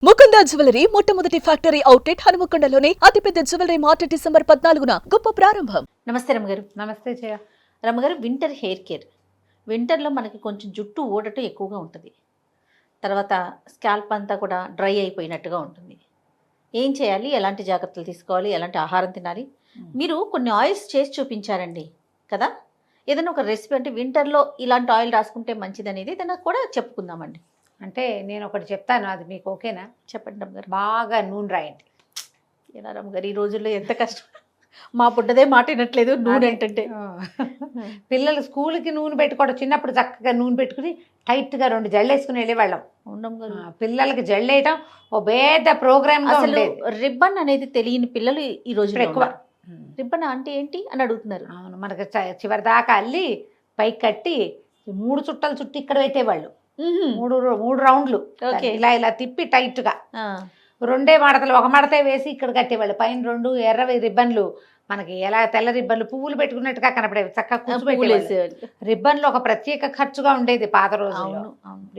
Mukunda jewellery మొట్టమొదటి factory outlet హనుమకొండలోనే అతిపెద్ద jewellery mart December 14న గొప్ప ప్రారంభం. నమస్తే రమ్మగారు. నమస్తే జయ. రమ్మగారు, వింటర్ హెయిర్ కేర్. వింటర్లో మనకి కొంచెం జుట్టు ఊడటం ఎక్కువగా ఉంటుంది. తర్వాత స్కాల్ప్ అంతా కూడా డ్రై అయిపోయినట్టుగా ఉంటుంది. ఏం చేయాలి, ఎలాంటి జాగ్రత్తలు తీసుకోవాలి, ఎలాంటి ఆహారం తినాలి? మీరు కొన్ని ఆయిల్స్ చేసి చూపించారండి కదా. ఏదైనా ఒక రెసిపీ, అంటే వింటర్లో ఇలాంటి ఆయిల్ రాసుకుంటే మంచిది అనేది ఏదైనా కూడా చెప్పుకుందామండి. అంటే నేను ఒకటి చెప్తాను, అది మీకు ఓకేనా? చెప్పండి రమ్మగారు. బాగా నూనె రాయండి. ఎలా రమ్మగారు, ఈ రోజుల్లో ఎంత కష్టం. మా పుట్టదే మాట వినట్లేదు నూనె ఏంటంటే. పిల్లలు స్కూల్కి నూనె పెట్టుకోవడం, చిన్నప్పుడు చక్కగా నూనె పెట్టుకుని టైట్గా 2 జళ్ళు వేసుకుని వెళ్ళేవాళ్ళం. పిల్లలకి జళ్ళు వేయటం ఓ పెద్ద ప్రోగ్రామ్. అసలు రిబ్బన్ అనేది తెలియని పిల్లలు ఈ రోజు ఎక్కువ. రిబ్బన్ అంటే ఏంటి అని అడుగుతున్నారు. అవును, మనకి చివరి దాకా అల్లి పైకి కట్టి 3 చుట్టలు చుట్టి ఇక్కడ పెట్టేవాళ్ళు. 3 రౌండ్లు ఇలా ఇలా తిప్పి టైట్గా 2 మడతలు, ఒక మడతే వేసి ఇక్కడ కట్టేవాళ్ళు. పైన 2 ఎర్రవి రిబ్బన్లు, మనకి ఎలా తెల్ల రిబ్బన్లు పువ్వులు పెట్టుకున్నట్టుగా కనపడేవి. చక్కగా కూర్చోబెట్టేవాళ్ళు. రిబ్బన్లు ఒక ప్రత్యేక ఖర్చుగా ఉండేది పాత రోజుల్లో.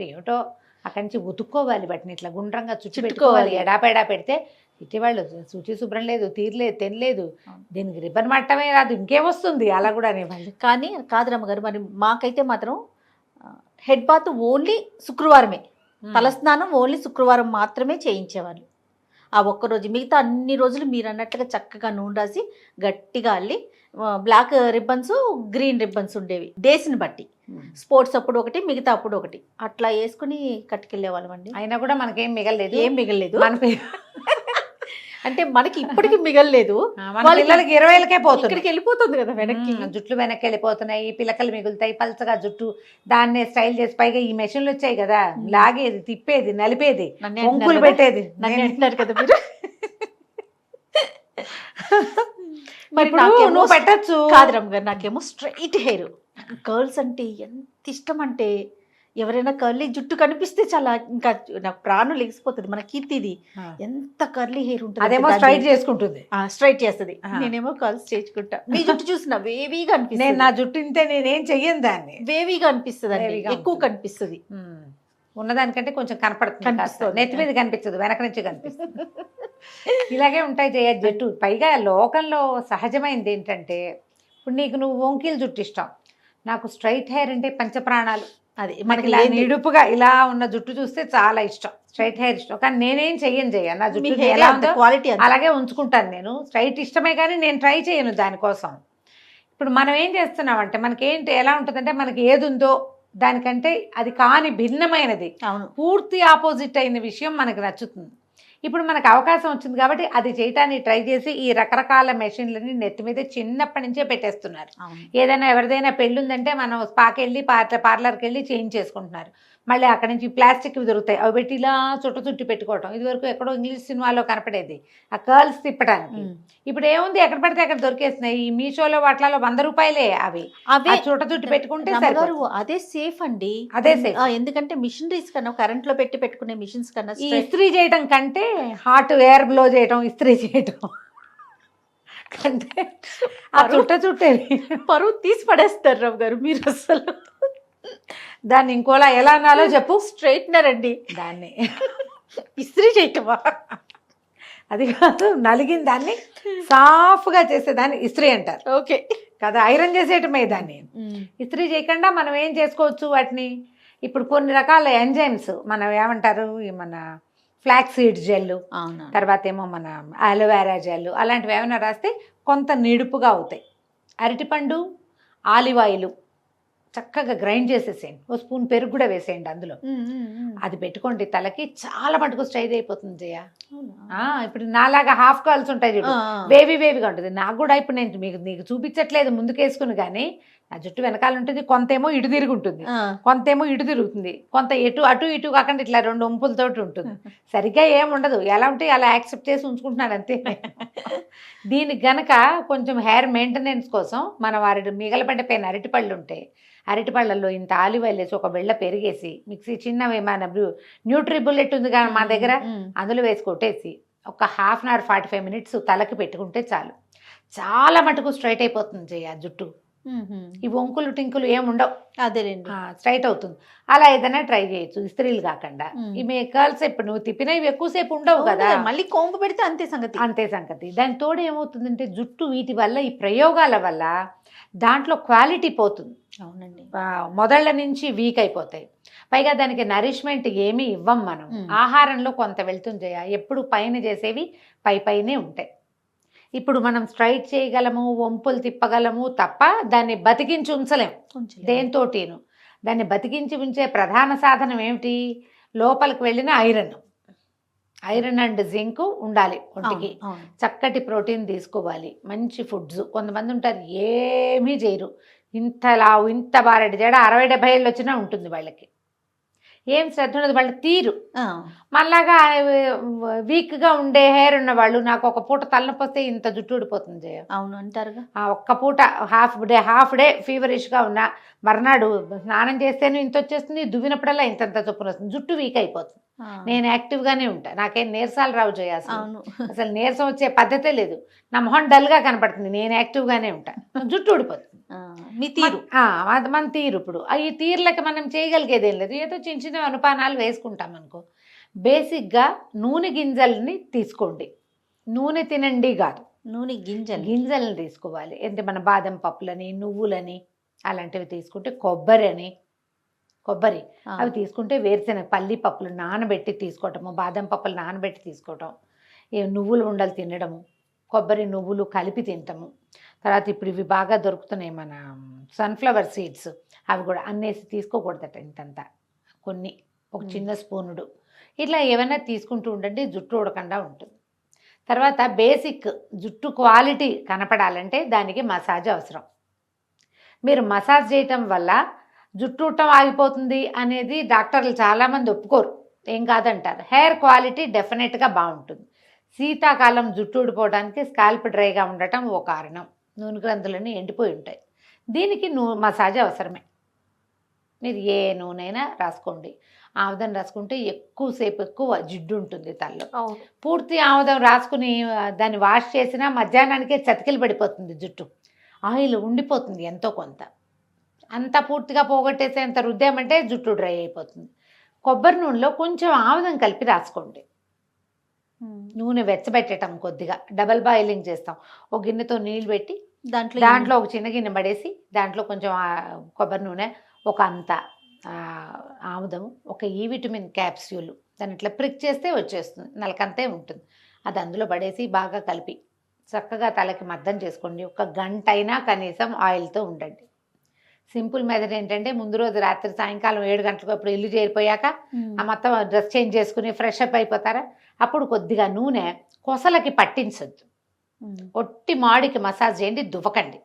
ఏమిటో అక్కడి నుంచి ఉతుక్కోవాలి, వాటిని ఇట్లా గుండ్రంగా చుట్టుకోవాలి. ఎడాపెడా పెడితే ఇటీవాళ్ళు శుచి శుభ్రం లేదు, తీరలేదు, తినలేదు, దీనికి రిబ్బన్ మట్టమే రాదు, ఇంకేమొస్తుంది అలా కూడా అనేవాళ్ళు. కానీ కాదు రమ్మగారు, మరి మాకైతే మాత్రం హెడ్ బాత్ ఓన్లీ శుక్రవారమే, తలస్నానం ఓన్లీ శుక్రవారం మాత్రమే చేయించేవాళ్ళు. ఆ ఒక్కరోజు, మిగతా అన్ని రోజులు మీరు అన్నట్టుగా చక్కగా నూనె రాసి గట్టిగా అల్లి, బ్లాక్ రిబ్బన్స్, గ్రీన్ రిబ్బన్స్ ఉండేవి డేస్ని బట్టి. స్పోర్ట్స్ అప్పుడు ఒకటి, మిగతా అప్పుడు ఒకటి, అట్లా వేసుకుని కట్టుకెళ్ళే వాళ్ళం అండి. అయినా కూడా మనకేం మిగలలేదు. ఏం మిగలలేదు అంటే మనకి ఇప్పటికి మిగలలేదు. పిల్లలకి 20,000కే పోతుంది, ఇక్కడికి వెళ్ళిపోతుంది కదా వెనక్కి. జుట్లు వెనక్కి వెళ్ళిపోతున్నాయి, పిలకలు మిగులుతాయి, పల్చగా జుట్టు. దాన్నే స్టైల్ చేసి, పైగా ఈ మెషిన్లు వచ్చాయి కదా, లాగేది, తిప్పేది, నలిపేది, పొంకులు పెట్టేది. నన్ను అంటున్నారు కదా మీరు. మరి నువ్వు పెట్టచ్చు కాదు రమ్మగారు, నాకేమో స్ట్రైట్ హెయిర్, కర్ల్స్ అంటే ఎంత ఇష్టం అంటే, ఎవరైనా కర్లీ జుట్టు కనిపిస్తే చాలా ఇంకా నాకు ప్రాణం లెగిసిపోతుంది. మన కీర్తిది ఎంత కర్లీ హెయిర్ ఉంటుంది, అదేమో స్ట్రైట్ చేసుకుంటుంది, స్ట్రైట్ చేస్తుంది. నేనేమో కర్ల్స్ చేసుకుంటా. మీ జుట్టు చూసిన వేవీగా అనిపిస్తుంది. నా జుట్టు ఇంతే, నేనేం చెయ్యను దాన్ని. వేవీగా అనిపిస్తుంది అండి, ఎక్కువ కనిపిస్తుంది. ఉన్నదానికంటే కొంచెం కనపడుతుంది, నెత్తి మీద కనిపించదు, వెనక నుంచి కనిపిస్తుంది. ఇలాగే ఉంటాయి జయ జుట్టు. పైగా లోకంలో సహజమైనది ఏంటంటే, ఇప్పుడు నువ్వు వంకీలు జుట్టు ఇష్టం, నాకు స్ట్రైట్ హెయిర్ అంటే పంచప్రాణాలు. అది మనకి ఇలా నిడుపుగా ఇలా ఉన్న జుట్టు చూస్తే చాలా ఇష్టం, స్ట్రైట్ హెయిర్ ఇష్టం. కానీ నేనేం చెయ్యను జయ, నా జుట్టు ఎలా ఉందో క్వాలిటీ అలాగే ఉంచుకుంటాను నేను. స్ట్రైట్ ఇష్టమే కానీ నేను ట్రై చేయను దానికోసం. ఇప్పుడు మనం ఏం చేస్తున్నామంటే, మనకేంటి ఎలా ఉంటుందంటే, మనకి ఏది ఉందో దానికంటే అది కాని భిన్నమైనది, పూర్తి ఆపోజిట్ అయిన విషయం మనకు నచ్చుతుంది. ఇప్పుడు మనకు అవకాశం వచ్చింది కాబట్టి అది చేయటానికి ట్రై చేసి ఈ రకరకాల మెషిన్లని నెత్తి మీద చిన్నప్పటి నుంచే పెట్టేస్తున్నారు. ఏదైనా ఎవరిదైనా పెళ్ళి ఉందంటే మనం స్పాకి వెళ్ళి పార్లర్కి వెళ్ళి చేసుకుంటున్నారు. మళ్ళీ అక్కడి నుంచి ప్లాస్టిక్ దొరుకుతాయి, అవి పెట్టి ఇలా చుట్టి పెట్టుకోవటం. ఇదివరకు ఎక్కడో ఇంగ్లీష్ సినిమాలో కనపడేది ఆ కర్ల్స్ తిప్పడానికి. ఇప్పుడు ఏముంది, ఎక్కడ పడితే అక్కడ దొరికేస్తున్నాయి. ఈ మీషోలో వాటిలో 100 రూపాయలే అవి చుట్టి పెట్టుకుంటే అదే సేఫ్ అండి. అదే సేఫ్, ఎందుకంటే మిషనరీస్ కన్నా, కరెంట్ లో పెట్టుకునే మిషన్స్ కన్నా ఈ ఇస్త్రీ చేయడం కంటే, హాట్ ఎయిర్ బ్లో చేయడం, ఇస్త్రీ చేయడం కంటే ఆ చుట్టేది పరువు తీసి పడేస్తారు రావు గారు మీరు. అసలు దాన్ని ఇంకోలా ఎలా అనాలో చెప్పు. స్ట్రైట్నర్ అండి, దాన్ని ఇస్త్రీ చేయటమా? అది కాదు, నలిగిన దాన్ని సాఫ్గా చేసేదాన్ని ఇస్త్రీ అంటారు. ఓకే కదా, ఐరన్ చేసేయటమే దాన్ని. ఇస్త్రీ చేయకుండా మనం ఏం చేసుకోవచ్చు వాటిని. ఇప్పుడు కొన్ని రకాల ఎంజైమ్స్, మనం ఏమంటారు, మన ఫ్లాక్స్ సీడ్ జెల్లు, తర్వాత ఏమో మన అలోవెరా జెల్లు, అలాంటివి ఏమైనా రాస్తే కొంత నిడుపుగా అవుతాయి. అరటిపండు, ఆలివ్ ఆయిల్ చక్కగా గ్రైండ్ చేసేసేయండి, ఓ స్పూన్ పెరుగు కూడా వేసేయండి అందులో. అది పెట్టుకోండి తలకి, చాలా మటుకు స్ట్రైట్ అయిపోతుంది జయ. ఇప్పుడు నాలాగా హాఫ్ కర్ల్స్ ఉంటాయి చూడు, వేవిగా ఉంటుంది. నాకు కూడా ఇప్పుడు నేను నీకు చూపించట్లేదు ముందుకేసుకుని, కానీ నా జుట్టు వెనకాల ఉంటుంది, కొంతేమో ఇటు తిరిగి ఉంటుంది, కొంతేమో ఇటు తిరుగుతుంది, కొంత అటు ఇటు కాకుండా ఇట్లా 2 వంపులతోటి ఉంటుంది. సరిగ్గా ఏముండదు, ఎలా ఉంటే అలా యాక్సెప్ట్ చేసి ఉంచుకుంటున్నాను అంతే. దీనికి గనక కొంచెం హెయిర్ మెయింటెనెన్స్ కోసం మనం మిగలబడిపోయిన అరటిపళ్ళు ఉంటాయి, అరటిపళ్ళల్లో ఇంత ఆలివ్ ఆయిల్ వేసి, ఒక బెళ్ళ పెరిగేసి, మిక్సీ చిన్నవి మన న్యూట్రీ బుల్లెట్ ఉంది కానీ మా దగ్గర, అందులో వేసి కొట్టేసి ఒక ½ అవర్ 45 మినిట్స్ తలకి పెట్టుకుంటే చాలు, చాలా మటుకు స్ట్రైట్ అయిపోతుంది జయ జుట్టు. ఈ వంకులు టింకులు ఏమి ఉండవు, అదేలేండి. స్ట్రైట్ అవుతుంది. అలా ఏదైనా ట్రై చేయొచ్చు ఇస్త్రీలు కాకుండా. ఈ కర్ల్స్ ఇప్పుడు నువ్వు తిప్పినవి ఎక్కువసేపు ఉండవు కదా, మళ్ళీ కొంగు పెడితే అంతే సంగతి. అంతే సంగతి. దాని తోడు ఏమవుతుందంటే జుట్టు వీటి వల్ల ఈ ప్రయోగాల వల్ల దాంట్లో క్వాలిటీ పోతుంది. అవునండి. మొదళ్ళ నుంచి వీక్ అయిపోతాయి. పైగా దానికి నరిష్మెంట్ ఏమీ ఇవ్వం మనం. ఆహారంలో కొంత వెళ్తుంది. ఎప్పుడు పైన చేసేవి పైనే ఉంటాయి. ఇప్పుడు మనం స్ట్రైట్ చేయగలము, వంపులు తిప్పగలము తప్ప దాన్ని బతికించి ఉంచలేం దేంతోటిను. దాన్ని బతికించి ఉంచే ప్రధాన సాధనం ఏమిటి? లోపలికి వెళ్ళిన ఐరన్ అండ్ జింక్ ఉండాలి ఒంటికి. చక్కటి ప్రోటీన్ తీసుకోవాలి, మంచి ఫుడ్స్. కొంతమంది ఉంటారు ఏమీ చేయరు, ఇంత లావు ఇంత బారెడు జడ 60-70 ఏళ్ళు వచ్చినా ఉంటుంది వాళ్ళకి. ఏం శ్రద్ధ ఉండదు, వాళ్ళ తీరు. మళ్ళాగా వీక్గా ఉండే హెయిర్ ఉన్న వాళ్ళు, నాకు ఒక పూట తలనొప్పి వస్తే ఇంత జుట్టు ఊడిపోతుంది జయ. అవును అంటారుగా. ఒక్క పూట హాఫ్ డే ఫీవరిష్గా ఉన్నా మర్నాడు స్నానం చేస్తేనే ఇంత వచ్చేస్తుంది, దువ్వినప్పుడల్లా ఇంతంత చొప్పున వస్తుంది, జుట్టు వీక్ అయిపోతుంది. నేను యాక్టివ్గానే ఉంటా, నాకేం నీరసాలు రావు జయ. అసలు నీరసం వచ్చే పద్ధతే లేదు, నా మొహం డల్గా కనపడుతుంది, నేను యాక్టివ్గానే ఉంటా, జుట్టు ఊడిపోతుంది. మీ తీరు మన తీరు. ఇప్పుడు ఈ తీరులకి మనం చేయగలిగేది ఏం లేదు, ఏదో చిన్న చిన్న అనుపానాలు వేసుకుంటాం అనుకో. బేసిక్గా నూనె గింజల్ని తీసుకోండి, నూనె తినండి కాదు, నూనె గింజలను తీసుకోవాలి. అంటే మన బాదం పప్పులని, నువ్వులని అలాంటివి తీసుకుంటే, కొబ్బరి అవి తీసుకుంటే, వేరుశనగ పల్లి పప్పులు నానబెట్టి తీసుకోవటము, బాదం పప్పులు నానబెట్టి తీసుకోవటం, నువ్వులు ఉండలు తినడము, కొబ్బరి నువ్వులు కలిపి తింటాము. తర్వాత ఇప్పుడు ఇవి బాగా దొరుకుతున్నాయి మన సన్ఫ్లవర్ సీడ్స్, అవి కూడా అన్నేసి తీసుకోకూడదట, ఇంతంతా కొన్ని, ఒక చిన్న స్పూనుడు ఇట్లా ఏమైనా తీసుకుంటూ ఉండండి, జుట్టు ఊడకుండా ఉంటుంది. తర్వాత బేసిక్ జుట్టు క్వాలిటీ కనపడాలంటే దానికి మసాజ్ అవసరం. మీరు మసాజ్ చేయటం వల్ల జుట్టు ఊడటం ఆగిపోతుంది అనేది డాక్టర్లు చాలామంది ఒప్పుకోరు, ఏం కాదంటారు. హెయిర్ క్వాలిటీ డెఫినెట్గా బాగుంటుంది. శీతాకాలం జుట్టు ఊడిపోవడానికి స్కాల్ప్ డ్రైగా ఉండటం ఓ కారణం, నూనె గ్రంథులన్నీ ఎండిపోయి ఉంటాయి. దీనికి మసాజ్ అవసరమే. మీరు ఏ నూనెైనా రాసుకోండి, ఆముదం రాసుకుంటే ఎక్కువ జిడ్డు ఉంటుంది తలలో. పూర్తి ఆముదం రాసుకుని దాన్ని వాష్ చేసినా మధ్యాహ్నానికే చతికిలు పడిపోతుంది జుట్టు, ఆయిల్ ఉండిపోతుంది ఎంతో కొంత. అంత పూర్తిగా పోగొట్టేసేంత రుద్దామంటే జుట్టు డ్రై అయిపోతుంది. కొబ్బరి నూనెలో కొంచెం ఆముదం కలిపి రాసుకోండి. నూనె వెచ్చబెట్టడం కొద్దిగా, డబల్ బాయిలింగ్ చేస్తాం, ఒక గిన్నెతో నీళ్ళు పెట్టి దాంట్లో ఒక చిన్న గిన్నె పడేసి దాంట్లో కొంచెం కొబ్బరి నూనె, ఒక అంత ఆముదము, ఒక ఈ విటమిన్ క్యాప్స్యూల్, దాన్ని ఇట్లా ప్రిక్ చేస్తే వచ్చేస్తుంది, నలకంతే ఉంటుంది. అది అందులో పడేసి బాగా కలిపి చక్కగా తలకి మద్దం చేసుకోండి. ఒక గంట అయినా కనీసం ఆయిల్తో ఉండండి. సింపుల్ మెథడ్ ఏంటంటే, ముందు రోజు రాత్రి సాయంకాలం 7 గంటలకు అప్పుడు ఇల్లు చేరిపోయాక ఆ మొత్తం డ్రెస్ చేంజ్ చేసుకుని ఫ్రెష్ అప్ అయిపోతారా, అప్పుడు కొద్దిగా నూనె కొసలకి పట్టించొద్దు, ఒట్టి మాడికి మసాజ్ చేయండి, దువ్వకండి.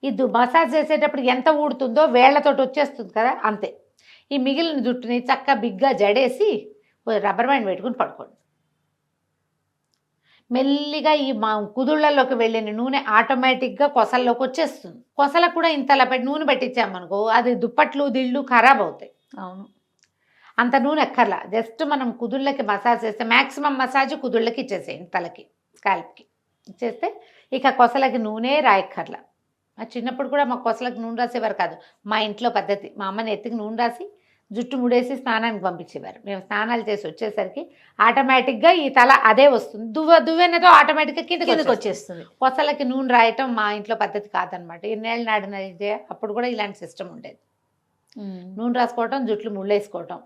ఈ మసాజ్ చేసేటప్పుడు ఎంత ఊడుతుందో వేళ్లతోటి వచ్చేస్తుంది కదా, అంతే. ఈ మిగిలిన జుట్టుని చక్కగా బిగ్గా జడేసి రబ్బర్ బ్యాండ్ పెట్టుకుని పడుకోండి. మెల్లిగా ఈ కుదుళ్లలోకి వెళ్ళిన నూనె ఆటోమేటిక్గా కొసల్లోకి వచ్చేస్తుంది. కొసలకు కూడా ఇంతలా పెట్టి నూనె పెట్టించామనుకో, అది దుప్పట్లు దిళ్ళు ఖరాబ్ అవుతాయి. అవును, అంత నూనె ఎక్కర్లా, జస్ట్ మనం కుదుళ్ళకి మసాజ్ చేస్తే, మ్యాక్సిమం మసాజ్ కుదుళ్ళకి ఇచ్చేసేయండి, తలకి స్కాల్ప్కి ఇచ్చేస్తే ఇక కొసలకి నూనె రాయక్కర్లా. చిన్నప్పుడు కూడా మా కొసలకు నూనె రాసేవారు కాదు, మా ఇంట్లో పద్ధతి. మా అమ్మని ఎత్తికి నూనె రాసి జుట్టు ముడేసి స్నానానికి పంపించేవారు. మేము స్నానాలు చేసి వచ్చేసరికి ఆటోమేటిక్గా ఈ తల అదే వస్తుంది, దువ్వెనతో ఆటోమేటిక్గా కిందకి వచ్చేస్తుంది. కొసలకి నూనె రాయటం మా ఇంట్లో పద్ధతి కాదనమాట. ఎన్నేళ్ళు నాడిన అప్పుడు కూడా ఇలాంటి సిస్టమ్ ఉండేది. నూనె రాసుకోవటం, జుట్లు ముళ్ళేసుకోవటం,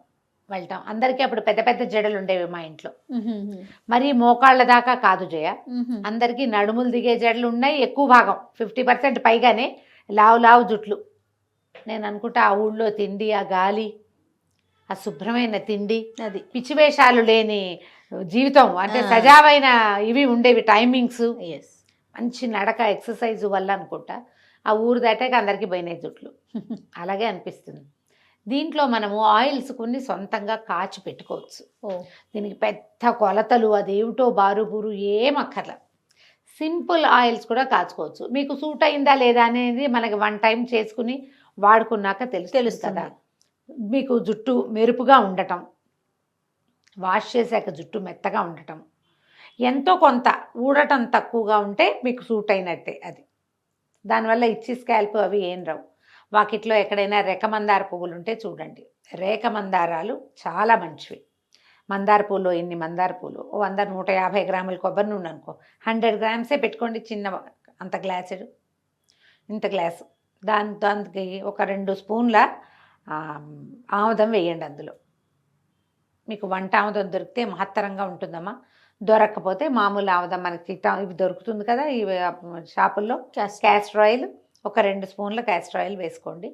వెళ్ళటం. అందరికీ అప్పుడు పెద్ద పెద్ద జడలు ఉండేవి మా ఇంట్లో, మరి మోకాళ్ళ దాకా కాదు జయ, అందరికీ నడుములు దిగే జడలు ఉన్నాయి. ఎక్కువ భాగం 50% పైగానే లావు జుట్లు. నేను అనుకుంటా ఆ ఊళ్ళో తిండి, ఆ గాలి, ఆ శుభ్రమైన తిండి, అది పిచ్చివేషాలు లేని జీవితం, అంటే సజావైన ఇవి ఉండేవి టైమింగ్స్, మంచి నడక, ఎక్సర్సైజ్ వల్ల అనుకుంటా ఆ ఊరు దాటాక అందరికీ పోయినాయి జుట్లు. అలాగే అనిపిస్తుంది. దీంట్లో మనము ఆయిల్స్ కొన్ని సొంతంగా కాచి పెట్టుకోవచ్చు. దీనికి పెద్ద కొలతలు అదేమిటో బారుబూరు ఏం అక్కర్ల, సింపుల్ ఆయిల్స్ కూడా కాచుకోవచ్చు. మీకు సూట్ అయిందా లేదా అనేది మనకి 1 టైం చేసుకుని వాడుకున్నాక తెలుస్తుంది కదా. మీకు జుట్టు మెరుపుగా ఉండటం, వాష్ చేశాక జుట్టు మెత్తగా ఉండటం, ఎంతో కొంత ఊడటం తక్కువగా ఉంటే మీకు సూట్ అయినట్టే అది. దానివల్ల ఇచ్చి స్కాల్ప్ అవి ఏం రావు. వాకిట్లో ఎక్కడైనా రెకమందార పువ్వులు ఉంటే చూడండి, రేఖ మందారాలు చాలా మంచివి. మందార పూలు ఎన్ని మందార పూలు 100 150 గ్రాముల కొబ్బరి నూనె అనుకో, 100 గ్రామ్సే పెట్టుకోండి. చిన్న అంత గ్లాసుడు, ఇంత గ్లాసు, దానికి ఒక 2 స్పూన్ల ఆముదం వేయండి. అందులో మీకు వంట ఆముదం దొరికితే మహత్తరంగా ఉంటుందమ్మా. దొరకకపోతే మామూలు ఆముదం మనకి ఇవి దొరుకుతుంది కదా ఈ షాపుల్లో, క్యాస్టర్ ఆయిల్ ఒక 2 స్పూన్ల క్యాస్టర్ ఆయిల్ వేసుకోండి.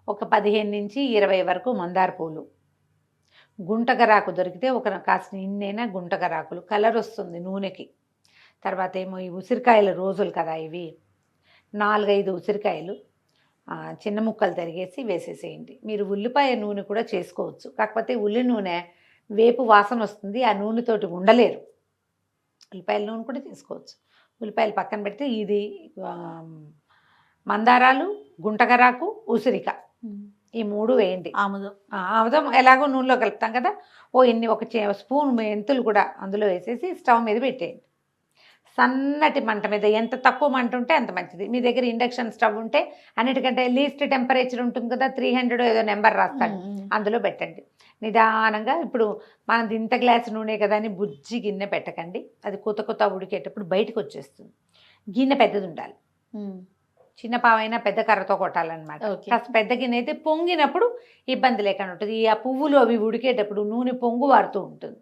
ఒక 15 నుంచి 20 వరకు మందార పూలు, గుంటగరాకు దొరికితే ఒక కాసిన ఇన్నైనా గుంటగరాకులు, కలర్ వస్తుంది నూనెకి. తర్వాత ఏమో ఈ ఉసిరికాయల రోజులు కదా ఇవి, 4-5 ఉసిరికాయలు చిన్న ముక్కలు తరిగేసి వేసేసేయండి. మీరు ఉల్లిపాయ నూనె కూడా చేసుకోవచ్చు, కాకపోతే ఉల్లి నూనె వేపు వాసన వస్తుంది, ఆ నూనెతోటి ఉండలేరు. ఉల్లిపాయల నూనె కూడా చేసుకోవచ్చు. ఉల్లిపాయలు పక్కన పెడితే ఇది మందారాలు, గుంటగరాకు, ఉసిరిక ఈ 3 వేయండి. ఆముదం ఎలాగో నూనెలో కలుపుతాం కదా, ఒక స్పూన్ మెంతులు కూడా అందులో వేసేసి స్టవ్ మీద పెట్టేయండి. సన్నటి మంట మీద, ఎంత తక్కువ మంట ఉంటే అంత మంచిది. మీ దగ్గర ఇండక్షన్ స్టవ్ ఉంటే అన్నిటికంటే లీస్ట్ టెంపరేచర్ ఉంటుంది కదా, 300 ఏదో నెంబర్ రాస్తాడు, అందులో పెట్టండి. నిదానంగా ఇప్పుడు మనది ఇంత గ్లాసు నూనె కదా అని బుజ్జి గిన్నె పెట్టకండి, అది కొత్త ఉడికేటప్పుడు బయటకు వచ్చేస్తుంది. గిన్నె పెద్దది ఉండాలి, చిన్న పావైనా పెద్ద కర్రతో కొట్టాలన్నమాట. కాస్త పెద్ద గిన్నె అయితే పొంగినప్పుడు ఇబ్బంది లేకుండా ఉంటుంది. ఆ పువ్వులు అవి ఉడికేటప్పుడు నూనె పొంగు వారుతూ ఉంటుంది.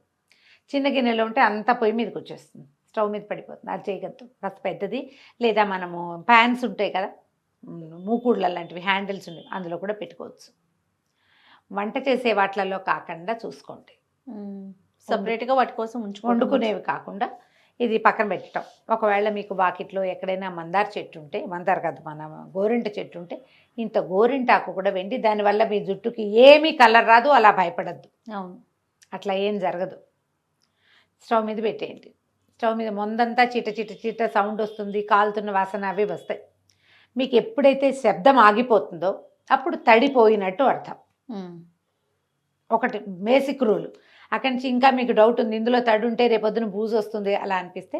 చిన్న గిన్నెలో ఉంటే అంతా పొయ్యి మీదకి వచ్చేస్తుంది, స్టవ్ మీద పడిపోతుంది. అది చేయగలదు. కాస్త పెద్దది, లేదా మనము ప్యాన్స్ ఉంటాయి కదా, మూకుడుల లాంటివి హ్యాండిల్స్ ఉన్నాయి, అందులో కూడా పెట్టుకోవచ్చు. వంట చేసే వాటిలలో కాకుండా చూసుకోండి, సపరేట్గా వాటి కోసం వండుకునేవి కాకుండా ఇది పక్కన పెట్టడం. ఒకవేళ మీకు వాకిట్లో ఎక్కడైనా మందార చెట్టు ఉంటే, మందార కాదు మన గోరింట చెట్టు ఉంటే, ఇంత గోరింటాకు కూడా వెండి, దానివల్ల మీ జుట్టుకి ఏమీ కలర్ రాదు, అలా భయపడద్దు. అవును, అట్లా ఏం జరగదు. స్టవ్ మీద పెట్టేయండి. స్టవ్ మీద ముందంతా చిట సౌండ్ వస్తుంది, కాలుతున్న వాసన అవి వస్తాయి. మీకు ఎప్పుడైతే శబ్దం ఆగిపోతుందో అప్పుడు తడిపోయినట్టు అర్థం. ఒకటి బేసిక్ రూల్. అక్కడి నుంచి ఇంకా మీకు డౌట్ ఉంది, ఇందులో తడి ఉంటే రేపొద్దున బూజు వస్తుంది అలా అనిపిస్తే,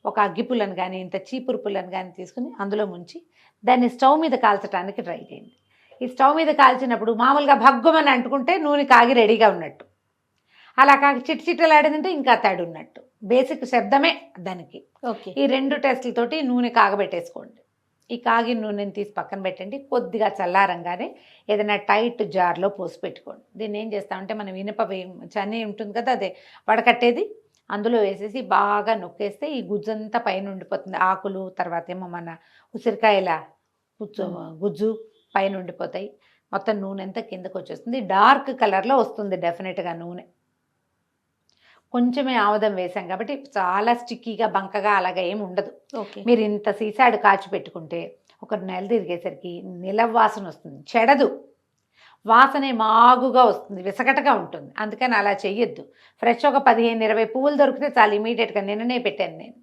ఒక అగ్గిపుల్లను కానీ ఇంత చీపురు పుల్లను కానీ తీసుకుని అందులో ముంచి దాన్ని స్టవ్ మీద కాల్చడానికి ట్రై చేయండి. ఈ స్టవ్ మీద కాల్చినప్పుడు మామూలుగా భగ్గుమని అంటుకుంటే నూనె కాగి రెడీగా ఉన్నట్టు, అలా కాకి చిట్టలాడిందంటే ఇంకా తడి ఉన్నట్టు. బేసిక్ శబ్దమే దానికి. ఈ 2 టెస్టులతోటి నూనె కాగబెట్టేసుకోండి. ఈ కాగిన నూనెని తీసి పక్కన పెట్టండి. కొద్దిగా చల్లారంగానే ఏదైనా టైట్ జార్లో పోసి పెట్టుకోండి. దీన్ని ఏం చేస్తామంటే మనం ఇనుప చని ఉంటుంది కదా, అదే వడకట్టేది, అందులో వేసేసి బాగా నొక్కేస్తే ఈ గుజ్జంతా పైన ఉండిపోతుంది. ఆకులు, తర్వాత ఏమో మన ఉసిరికాయల గుజ్జు పైన ఉండిపోతాయి. మొత్తం నూనె అంతా కిందకు వచ్చేస్తుంది, డార్క్ కలర్లో వస్తుంది డెఫినెట్గా నూనె. కొంచెమే ఆముదం వేసాం కాబట్టి చాలా స్టిక్కీగా బంకగా అలాగా ఏమి ఉండదు. మీరు ఇంత సీసాడు కాచి పెట్టుకుంటే ఒక నెల తిరిగేసరికి నిలవాసన వస్తుంది, చెడదు, వాసనే మాగుగా వస్తుంది, విసగటగా ఉంటుంది. అందుకని అలా చెయ్యొద్దు. ఫ్రెష్ ఒక 15-20 పువ్వులు దొరికితే చాలా ఇమీడియట్గా నిన్ననే పెట్టాను నేను.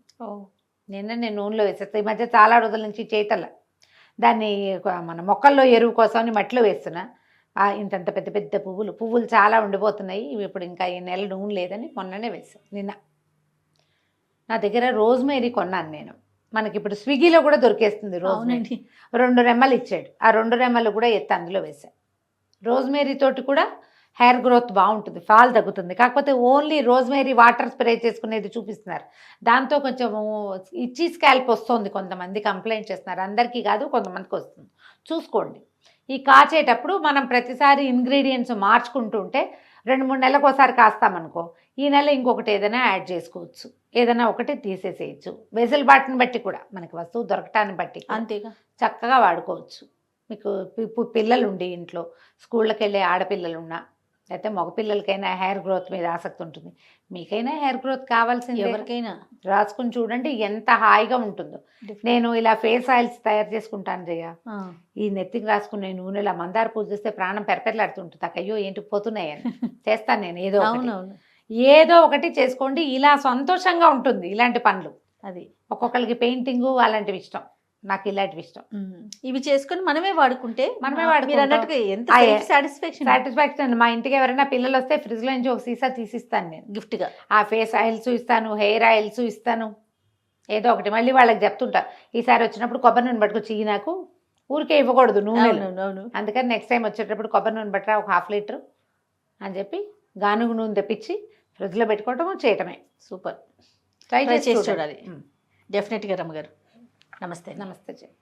నిన్ననే నూనెలో వేసేస్తాను. ఈ మధ్య చాలా రోజుల నుంచి చేతల దాన్ని మన మొక్కల్లో ఎరువు కోసమని మట్టిలో వేస్తున్నా. ఇంతంత పెద్ద పెద్ద పువ్వులు చాలా ఉండిపోతున్నాయి. ఇప్పుడు ఇంకా ఈ నెల నూనె లేదని మొన్ననే వేసాను. నిన్న నా దగ్గర రోజ్మేరీ కొన్నాను నేను. మనకి ఇప్పుడు స్విగ్గీలో కూడా దొరికేస్తుంది రోజ్మేరీ. 2 రెమ్మలు ఇచ్చాడు, ఆ 2 రెమ్మలు కూడా ఎత్తి అందులో వేసాను. రోజ్మేరీ తోటి కూడా హెయిర్ గ్రోత్ బాగుంటుంది, ఫాల్ తగ్గుతుంది. కాకపోతే ఓన్లీ రోజ్మేరీ వాటర్ స్ప్రే చేసుకునేది చూపిస్తున్నారు. దాంతో కొంచెం ఇచ్చి స్కాల్ప్ వస్తుంది, కొంతమంది కంప్లైంట్ చేస్తున్నారు. అందరికీ కాదు, కొంతమందికి వస్తుంది. చూసుకోండి. ఈ కాచేటప్పుడు మనం ప్రతిసారి ఇంగ్రీడియంట్స్ మార్చుకుంటూ ఉంటే 2-3 నెలలకు ఒకసారి కాస్తామనుకో, ఈ నెల ఇంకొకటి ఏదైనా యాడ్ చేసుకోవచ్చు, ఏదైనా ఒకటి తీసేసేయచ్చు. వెసులుబాటుని బట్టి కూడా, మనకి వస్తువు దొరకటాన్ని బట్టి అంతేగా చక్కగా వాడుకోవచ్చు. మీకు పిల్లలు ఉండి ఇంట్లో స్కూళ్ళకి వెళ్ళే ఆడపిల్లలు ఉన్నా, అయితే మగపిల్లలకైనా హెయిర్ గ్రోత్ మీద ఆసక్తి ఉంటుంది. మీకైనా హెయిర్ గ్రోత్ కావాల్సింది, ఎవరికైనా రాసుకుని చూడండి ఎంత హాయిగా ఉంటుందో. నేను ఇలా ఫేస్ ఆయిల్స్ తయారు చేసుకుంటాను జయ. ఈ నెత్తికి రాసుకునే నూనెలా మందార పూజ చేస్తే ప్రాణం పెరపెరలాడుతుంటుంది. అయ్యో ఏంటి పోతున్నాయని చేస్తాను నేను. ఏదో ఒకటి చేసుకోండి, ఇలా సంతోషంగా ఉంటుంది. ఇలాంటి పనులు అది ఒక్కొక్కరికి పెయింటింగు అలాంటివి ఇష్టం, నాకు ఇలాంటివి ఇష్టం. ఇవి చేసుకొని మనమే వాడుకుంటే ఎంత సాటిస్ఫాక్షన్. మా ఇంటికి ఎవరైనా పిల్లలు వస్తే ఫ్రిడ్జ్ లో నుంచి ఒక సీసా తీసిస్తాను నేను గిఫ్ట్గా. ఆ ఫేస్ ఆయిల్స్ ఇస్తాను, హెయిర్ ఆయిల్స్ ఇస్తాను, ఏదో ఒకటి మళ్ళీ వాళ్ళకి చెప్తుంటా, ఈసారి వచ్చినప్పుడు కొబ్బరి నూనె పట్టుకొచ్చి ఈ నాకు ఊరికే ఇవ్వకూడదు నూనె. అవును. అందుకని నెక్స్ట్ టైం వచ్చేటప్పుడు కొబ్బరి నూనె పట్టరా ఒక 1/2 లీటర్ అని చెప్పి గానుగు నూనె తెప్పించి ఫ్రిడ్జ్లో పెట్టుకోవటము చేయటమే. సూపర్. ట్రై ట్రై చేసి చేసి చూడాలి. డెఫినెట్గా రమ్మగారు. నమస్తే. నమస్తే.